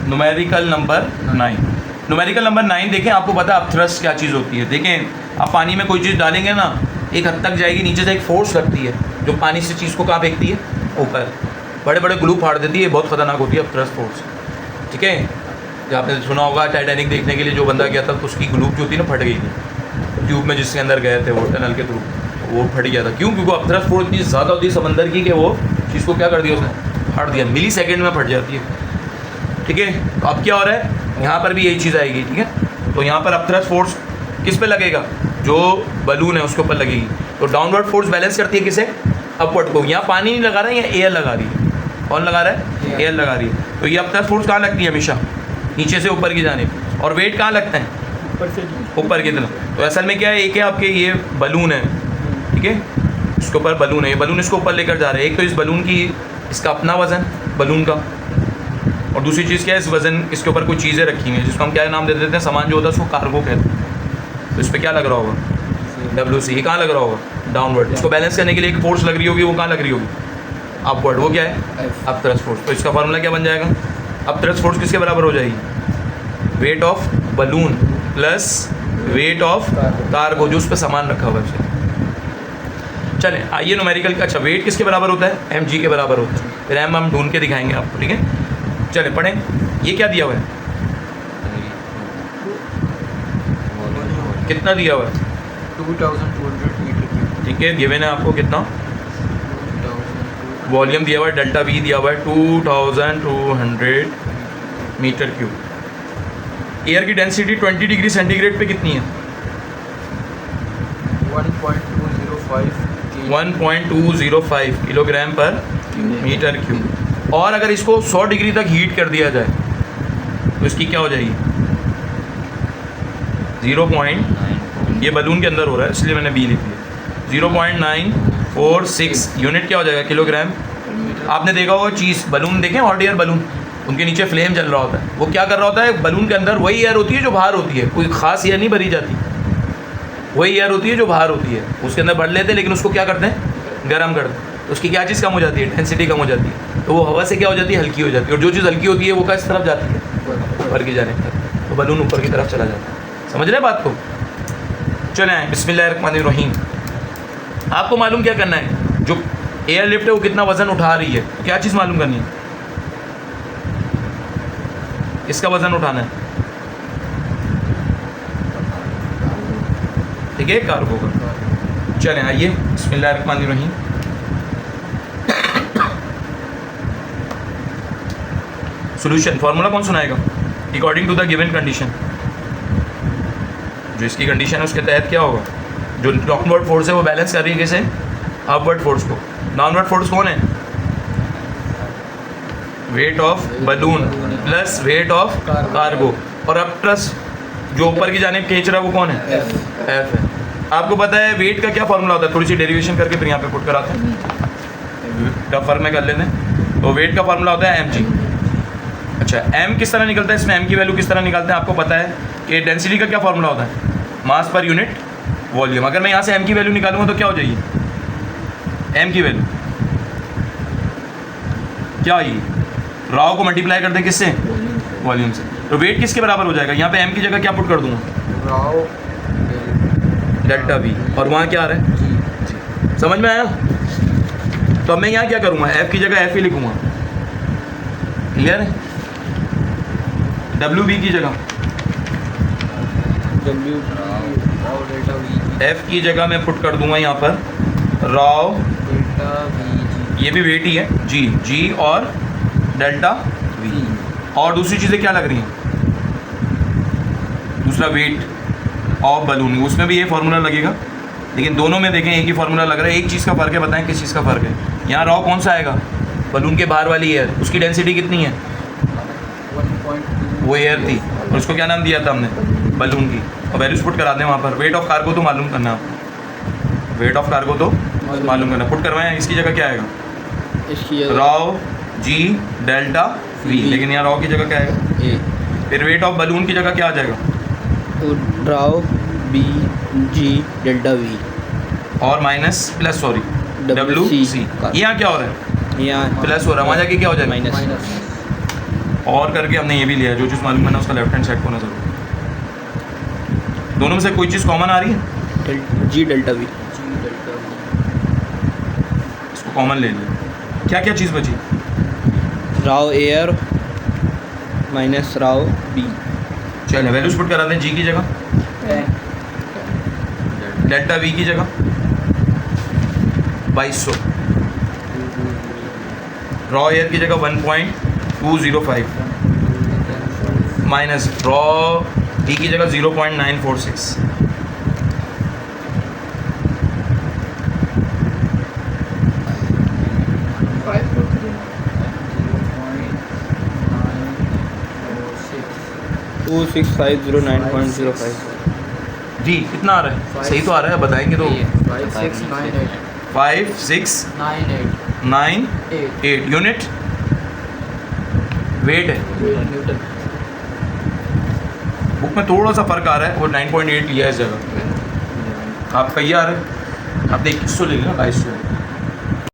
Numerical number 9। Numerical number 9 देखें, आपको पता है अब थ्रस्ट क्या चीज़ होती है। देखें, आप पानी में कोई चीज़ डालेंगे ना, एक हद तक जाएगी, नीचे से एक फोर्स लगती है जो पानी से चीज़ को कहाँ फेंकती है, ऊपर। बड़े बड़े ग्लू फाड़ देती है, बहुत ख़तरनाक होती है अब थ्रस्ट फोर्स। ठीक है, जो आपने सुना होगा टाइटैनिक देखने के लिए जो बंदा गया था तो उसकी ग्लू जो थी ना फट गई थी, ट्यूब में जिसके अंदर गए थे वो टनल के थ्रू, वो फट गया था। क्यों? क्योंकि अब थ्रस्ट फोर्स इतनी ज़्यादा होती है समंदर की कि वो चीज़ को क्या कर दिया उसने, फाड़ दिया, मिली सेकेंड में फट जाती है। ठीक है, तो अब क्या हो रहा है, यहाँ पर भी यही चीज़ आएगी। ठीक है, तो यहाँ पर अब थ्रस्ट फोर्स किस पे लगेगा, जो बलून है उसके ऊपर लगेगी। तो डाउनवर्ड फोर्स बैलेंस करती है किसे, अपवर्ड को। यहाँ पानी नहीं लगा रहा है, यहाँ एयर लगा रही है। कौन लगा रहा है, एयर लगा रही है। तो ये अब थ्रस्ट फोर्स कहाँ लगती है, हमेशा नीचे से ऊपर की जानिब। और वेट कहाँ लगता है, ऊपर की तरफ। तो असल में क्या है, एक है आपके ये बलून है, ठीक है, इसके ऊपर बलून है, ये बलून इसको ऊपर लेकर जा रहे हैं। एक तो इस बलून की इसका अपना वज़न बलून का, और दूसरी चीज़ क्या है, इस वज़न इसके ऊपर कुछ चीज़ें रखी हुई हैं जिसको हम क्या नाम दे देते हैं, सामान जो होता है उसको कार्गो कहते हैं। तो इस पर क्या लग रहा होगा, WC। ये कहाँ लग रहा होगा, डाउनवर्ड। इसको बैलेंस करने के लिए एक फोर्स लग रही होगी, वो कहाँ लग रही होगी, अपवर्ड। वो क्या है, अब थ्रस्ट फोर्स। तो इसका फार्मूला क्या बन जाएगा, अब थ्रस्ट फोर्स किसके बराबर हो जाएगी, weight of balloon plus weight of cargo जो उस पर सामान रखा हुआ है। चलें आइए न्यूमेरिकल का। अच्छा, वेट किसके बराबर होता है, mg के बराबर होता है। फिर m हम ढूंढ के दिखाएंगे आपको। ठीक है, चलें पढ़ें। ये क्या दिया हुआ है, कितना दिया हुआ है, 2200 मीटर। ठीक है, गिवन है आपको कितना, वॉल्यूम दिया हुआ है, डेल्टा V दिया हुआ है 2200 मीटर क्यूब। एयर की डेंसिटी 20 डिग्री सेंटीग्रेड पे कितनी है, 1.205 किलोग्राम पर मीटर क्यूब। और अगर इसको 100 डिग्री तक हीट कर दिया जाए तो इसकी क्या हो जाएगी, 0. ये बलून के अंदर हो रहा है इसलिए मैंने बी लिख दिया, 0.946 यूनिट क्या हो जाएगा, किलोग्राम। आपने देखा होगा चीज़, बलून देखें, हॉट एयर बलून, उनके नीचे फ्लेम जल रहा होता है। वो क्या कर रहा होता है, बलून के अंदर वही एयर होती है जो बाहर होती है, कोई ख़ास एयर नहीं भरी जाती, वही एयर होती है जो बाहर होती है, उसके अंदर भर लेते हैं, लेकिन उसको क्या करते हैं, गर्म करते हैं। तो उसकी क्या चीज़ कम हो जाती है, डेंसिटी कम हो जाती है, तो वो हवा से क्या हो जाती है, हल्की हो जाती है। और जो चीज़ हल्की होती है वो किस तरफ जाती है, ऊपर की जाने की, तो बलून ऊपर की तरफ चला जाता है। समझ रहे बात को। चले आए, बिस्मिल्लाहिर्रहमानिर्रहीम। आपको मालूम क्या करना है, जो एयर लिफ्ट है वो कितना वज़न उठा रही है, तो क्या चीज़ मालूम करनी है, इसका वज़न उठाना है, ठीक है, कार्गो का। चलें आइए, बिस्मिल्लाहिर्रहमानिर्रहीम। सॉल्यूशन फार्मूला कौन सुनाएगा, according to the given condition. जो इसकी कंडीशन है उसके तहत क्या होगा, जो डाउनवर्ड फोर्स है वो बैलेंस कर रही है कैसे, अपवर्ड फोर्स को। डाउनवर्ड फोर्स कौन है, weight of balloon plus weight of cargo. और अब ट्रस जो ऊपर की जानिब खींच रहा है वो कौन है, F है। आपको पता है वेट का क्या फार्मूला होता है, थोड़ी सी डेरिवेशन करके फिर यहाँ पे पुट कराते हैं, टफर में कर लेते हैं। तो वेट का फार्मूला होता है mg। अच्छा, m किस तरह निकलता है, इसमें m की वैल्यू किस तरह निकालते हैं, आपको पता है कि डेंसिटी का क्या फार्मूला होता है, मास पर यूनिट वॉल्यूम। अगर मैं यहाँ से m की वैल्यू निकालूंगा तो क्या हो जाएगी, m की वैल्यू क्या आएगी, राव को मल्टीप्लाई कर दें किससे, वॉल्यूम से। तो वेट किसके बराबर हो जाएगा, यहाँ पे m की जगह क्या पुट कर दूँगा, राव डेल्टा V, और वहाँ क्या आ रहा है, समझ में आया। तो अब मैं यहाँ क्या करूँगा, f की जगह f ही लिखूँगा, क्लियर है। WB की जगह f की जगह मैं पुट कर दूँगा यहाँ पर राव, ये भी वेट ही है, g और डेल्टा V। और दूसरी चीज़ें क्या लग रही हैं, दूसरा वेट ऑफ बलून, उसमें भी ये फार्मूला लगेगा, लेकिन दोनों में देखें एक ही फार्मूला लग रहा है। एक चीज़ का फ़र्क है, बताएं किस चीज़ का फ़र्क है। यहाँ राव कौन सा आएगा, बलून के बाहर वाली एयर, उसकी डेंसिटी कितनी है, 1.2 वो एयर थी, और उसको क्या नाम दिया था हमने, बलून की। और वैल्यूज पुट करा दें वहाँ पर। वेट ऑफ कार्गो तो मालूम करना आपको, वेट ऑफ कार्गो तो मालूम करना, पुट करवाएं। इसकी जगह क्या आएगा, इसकी राव g डेल्टा V, लेकिन यहाँ राव की जगह क्या आएगा, फिर वेट ऑफ बलून की जगह क्या आ जाएगा, Rao B G delta V और माइनस प्लस सॉरी WC। यहाँ क्या हो रहा है, यहाँ प्लस हो रहा है, वहाँ जाके क्या हो जाएगा माइनस। और करके हमने ये भी लिया है, जो चीज़ मालूम है ना उसका लेफ्ट हैंड साइड को नजर हो। दोनों में से कोई चीज़ कॉमन आ रही है, जी डेल्टा वी। इसको कॉमन ले लिया। क्या क्या चीज़ बची? राव एयर माइनस राव बी। चलिए वैल्यूज पुट करा दें। जी की जगह डेल्टा वी की जगह 2200, रॉ एयर की जगह 1.205 माइनस रॉ डी की जगह 0.946। टू 6,509.05। जी कितना आ रहा है? सही तो आ रहा है, बताएंगे तो। 5698 यूनिट वेट है। बुक में थोड़ा सा फर्क आ रहा है, वो 9.8 लिया है इस जगह। आपका ये आ रहा है, आप 2100 ले लेना, 2200।